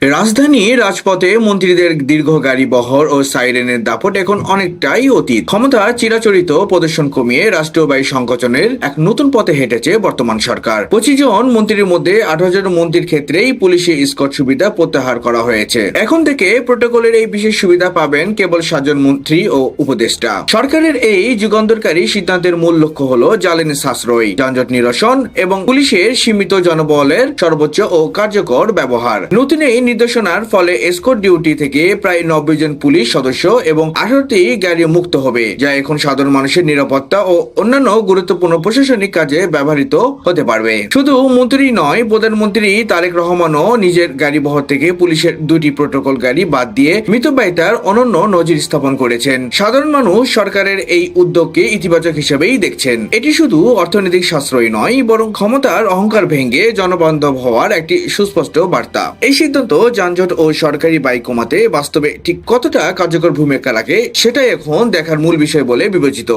রাজধানী রাজপথে মন্ত্রীদের দীর্ঘ গাড়ি বহর ও সাইরেনের দাপট এখন অনেকটাই অতীত। ক্ষমতা চিরাচরিত প্রদর্শন কমিয়ে রাষ্ট্রীয় ব্যয় সংকোচনের এক নতুন পথে হেঁটেছে বর্তমান সরকার। 25 জন মন্ত্রীর মধ্যে 18 জন মন্ত্রীর ক্ষেত্রেই পুলিশি স্কট সুবিধা প্রত্যাহার করা হয়েছে। এখন থেকে প্রোটোকলের এই বিশেষ সুবিধা পাবেন কেবল 7 জন মন্ত্রী ও উপদেষ্টা। সরকারের এই যুগান্তরকারী সিদ্ধান্তের মূল লক্ষ্য হলো জ্বালানি সাশ্রয়, যানজট নিরসন এবং পুলিশের সীমিত জনবলের সর্বোচ্চ ও কার্যকর ব্যবহার। নতুন এই নির্দেশনার ফলে এসকর্ট ডিউটি থেকে প্রায় 90 জন পুলিশ সদস্য এবং 18টি গাড়ি মুক্ত হবে, যা এখন সাধারণ মানুষের নিরাপত্তা ও অন্যান্য গুরুত্বপূর্ণ প্রশাসনিক কাজে ব্যবহৃত হতে পারবে। শুধু মন্ত্রী নয়, প্রধানমন্ত্রী তারেক রহমানও নিজের গাড়ি বহর থেকে পুলিশের 2টি প্রোটোকল গাড়ি বাদ দিয়ে মিতব্যয়িতার অনন্য নজির স্থাপন করেছেন। সাধারণ মানুষ সরকারের এই উদ্যোগকে ইতিবাচক হিসেবেই দেখছেন। এটি শুধু অর্থনৈতিক সাশ্রয় নয়, বরং ক্ষমতার অহংকার ভেঙে জনবান্ধব হওয়ার একটি সুস্পষ্ট বার্তা। এই সিদ্ধান্ত যানজট ও সরকারি ব্যয় কমাতে বাস্তবে ঠিক কতটা কার্যকর ভূমিকা রাখে, সেটাই এখন দেখার মূল বিষয় বলে বিবেচিত।